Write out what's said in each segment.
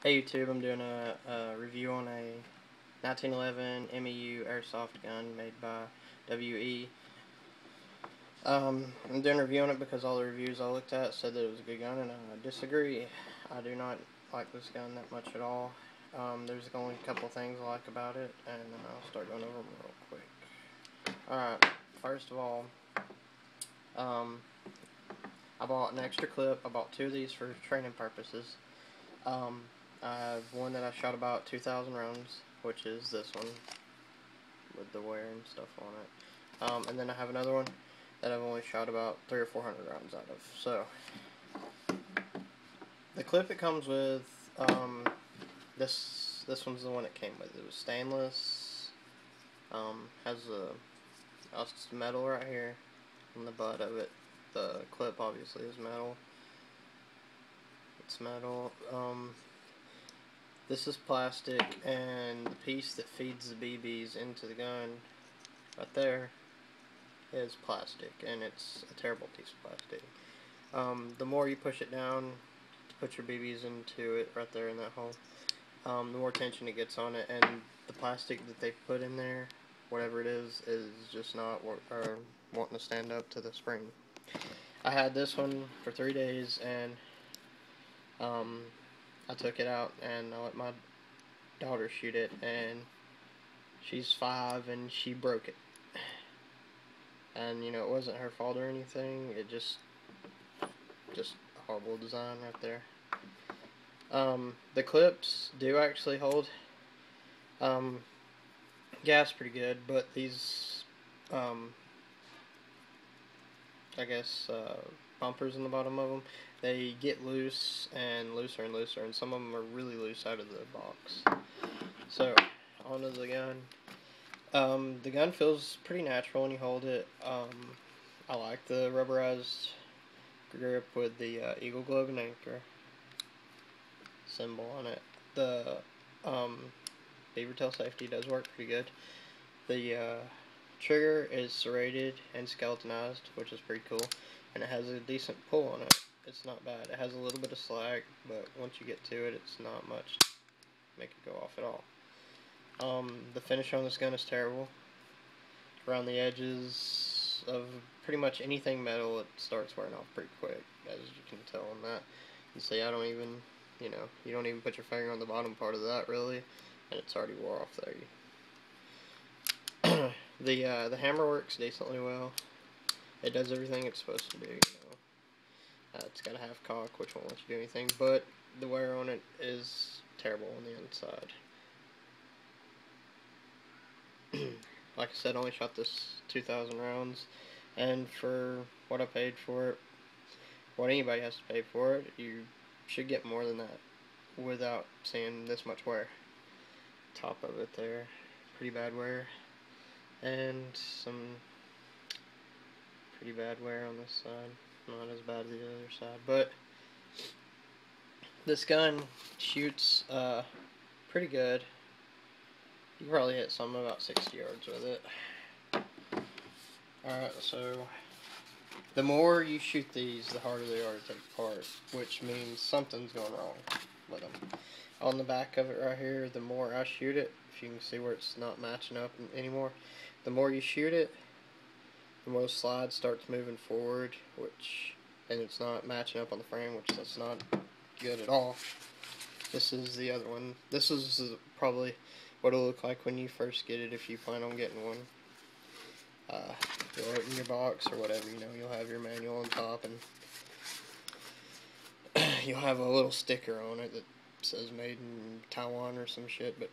Hey YouTube, I'm doing a review on a 1911 Meu Airsoft gun made by WE. I'm doing a review on it because all the reviews I looked at said that it was a good gun, and I disagree. I do not like this gun that much at all. There's only a couple things I like about it, and I'll start going over them real quick. Alright, first of all, I bought an extra clip. I bought two of these for training purposes. I have one that I shot about 2,000 rounds, which is this one, with the wear and stuff on it. And then I have another one that I've only shot about 300 or 400 rounds out of. So, the clip it comes with, this one's the one it came with. It was stainless, has a metal right here on the butt of it. The clip obviously is metal. It's metal. This is plastic, and the piece that feeds the BBs into the gun right there is plastic, and it's a terrible piece of plastic. The more you push it down to put your BBs into it right there in that hole, the more tension it gets on it, and the plastic that they put in there, whatever it is just not wanting to stand up to the spring. I had this one for 3 days, and I took it out and I let my daughter shoot it, and she's 5 and she broke it. And you know, it wasn't her fault or anything. It just a horrible design right there. The clips do actually hold gas pretty good, but these I guess bumpers in the bottom of them, they get loose and looser and looser, and some of them are really loose out of the box. So, onto the gun. The gun feels pretty natural when you hold it. I like the rubberized grip with the Eagle Globe and Anchor symbol on it. The beaver tail safety does work pretty good. The trigger is serrated and skeletonized, which is pretty cool, and it has a decent pull on it. It's not bad. It has a little bit of slack, but once you get to it, it's not much to make it go off at all. The finish on this gun is terrible. Around the edges of pretty much anything metal, it starts wearing off pretty quick, as you can tell on that. You see, I don't even, you don't even put your finger on the bottom part of that, really, and it's already wore off there. The hammer works decently well. It does everything it's supposed to do, it's got a half cock, which won't let you do anything, but the wear on it is terrible on the inside. Like I said, I only shot this 2,000 rounds, and for what I paid for it, what anybody has to pay for it, you should get more than that without seeing this much wear. Top of it there, pretty bad wear, and some pretty bad wear on this side. Not as bad as the other side, but this gun shoots pretty good. You probably hit something about 60 yards with it. Alright, so the more you shoot these, the harder they are to take apart, which means something's going wrong with them. On the back of it right here, the more I shoot it, if you can see where it's not matching up anymore, the more you shoot it, the more the slide starts moving forward, and it's not matching up on the frame, which that's not good at all. This is the other one. This is probably what it'll look like when you first get it, if you plan on getting one. You'll open your box or whatever, you'll have your manual on top, and you'll have a little sticker on it that says made in Taiwan or some shit, but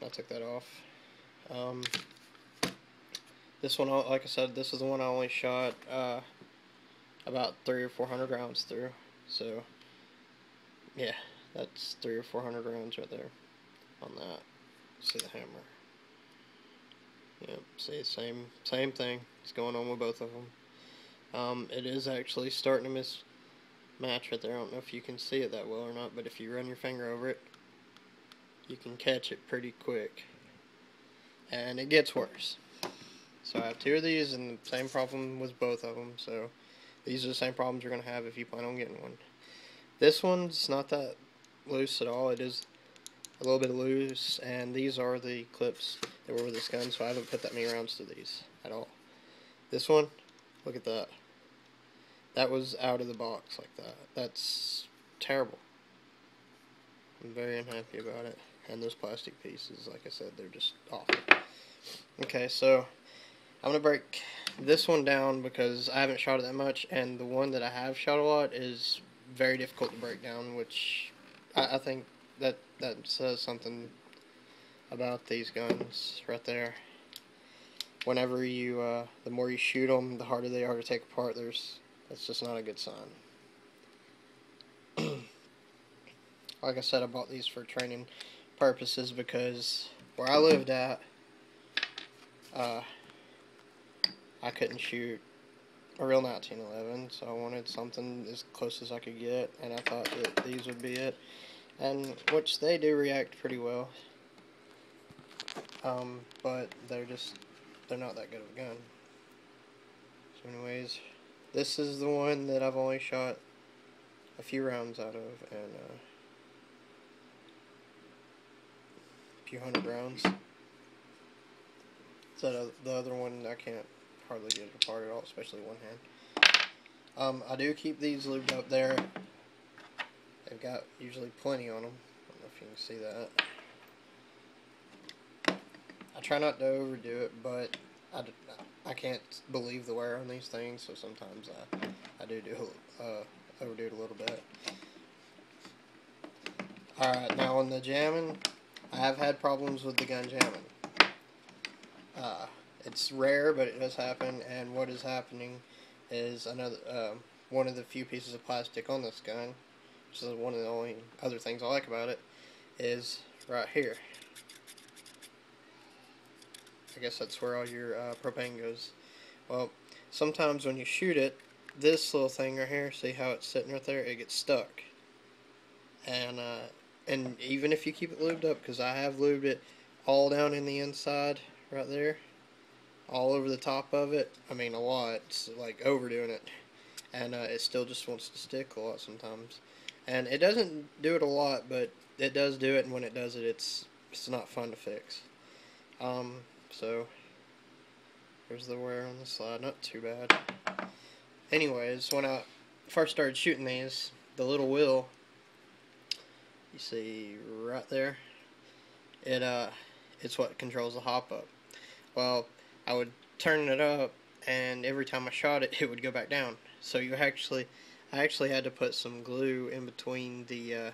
I took that off. This one, like I said, this is the one I only shot about 300 or 400 rounds through. So, yeah, that's 300 or 400 rounds right there on that. See the hammer. Yep, see, same thing is going on with both of them. It is actually starting to mismatch right there. I don't know if you can see it that well or not, but if you run your finger over it, you can catch it pretty quick. And it gets worse. So I have two of these, and the same problem with both of them. So these are the same problems you're going to have if you plan on getting one. This one's not that loose at all. It is a little bit loose, and these are the clips that were with this gun, so I haven't put that many rounds to these at all. This one, look at that. That was out of the box like that. That's terrible. I'm very unhappy about it. And those plastic pieces, like I said, they're just awful. Okay, so I'm going to break this one down because I haven't shot it that much, and the one that I have shot a lot is very difficult to break down, which I think that says something about these guns right there. Whenever you, the more you shoot them, the harder they are to take apart. That's just not a good sign. Like I said, I bought these for training purposes because where I lived at, I couldn't shoot a real 1911, so I wanted something as close as I could get, and I thought that these would be it. And which they do react pretty well, but they're not that good of a gun. So anyways, this is the one that I've only shot a few rounds out of, and a few hundred rounds. So the other one I can't hardly get it apart at all, especially one hand. I do keep these lubed up there. They've got usually plenty on them. I don't know if you can see that. I try not to overdo it, but I can't believe the wear on these things, so sometimes I do overdo it a little bit. Alright, now on the jamming, I have had problems with the gun jamming. It's rare, but it does happen, and what is happening is one of the few pieces of plastic on this gun, which is one of the only other things I like about it, is right here. I guess that's where all your propane goes. Well, sometimes when you shoot it, this little thing right here, see how it's sitting right there, it gets stuck. And even if you keep it lubed up, because I have lubed it all down in the inside right there, all over the top of it, I mean a lot, it's like overdoing it, and it still just wants to stick a lot sometimes. And it doesn't do it a lot, but it does do it, and when it does it, it's not fun to fix. So there's the wear on the slide, not too bad. Anyways, when I first started shooting these, the little wheel, you see right there, it's what controls the hop up. Well, I would turn it up, and every time I shot it, it would go back down. So I actually had to put some glue in between the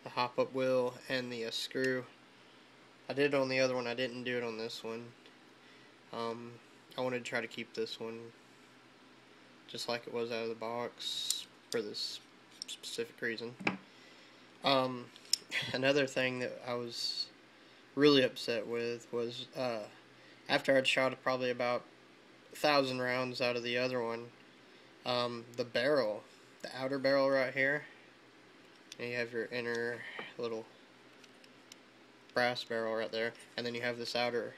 hop up wheel and the screw. I did it on the other one. I didn't do it on this one. I wanted to try to keep this one just like it was out of the box for this specific reason. Another thing that I was really upset with was after I'd shot probably about 1,000 rounds out of the other one, the barrel, the outer barrel right here, and you have your inner little brass barrel right there, and then you have this outer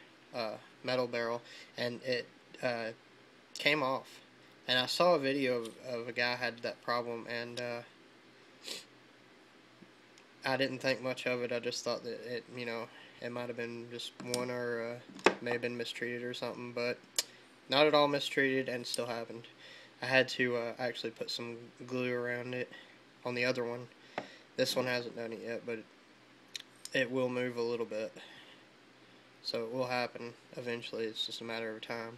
metal barrel, and it came off. And I saw a video of a guy had that problem, and I didn't think much of it. I just thought that it might have been just one, or may have been mistreated or something, but not at all mistreated, and still happened. I had to actually put some glue around it on the other one. This one hasn't done it yet, but it will move a little bit. So it will happen eventually. It's just a matter of time.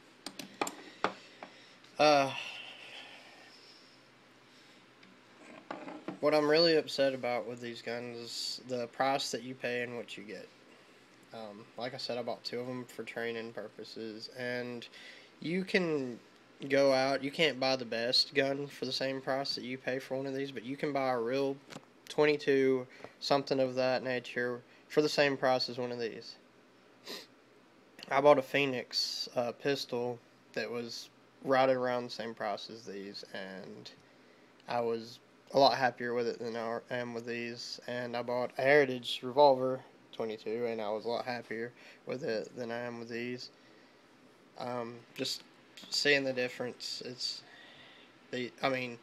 What I'm really upset about with these guns is the price that you pay and what you get. Like I said, I bought 2 of them for training purposes, and you can go out, you can't buy the best gun for the same price that you pay for one of these, but you can buy a real 22, something of that nature, for the same price as one of these. I bought a Phoenix pistol that was right around the same price as these, and I was a lot happier with it than I am with these. And I bought a Heritage revolver 22, and I was a lot happier with it than I am with these. Just seeing the difference, I mean,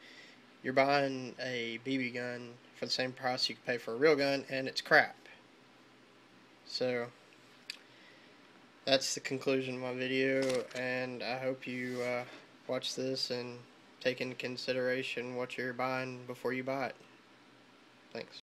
you're buying a BB gun for the same price you can pay for a real gun, and it's crap. So that's the conclusion of my video, and I hope you watch this and take into consideration what you're buying before you buy it. Thanks.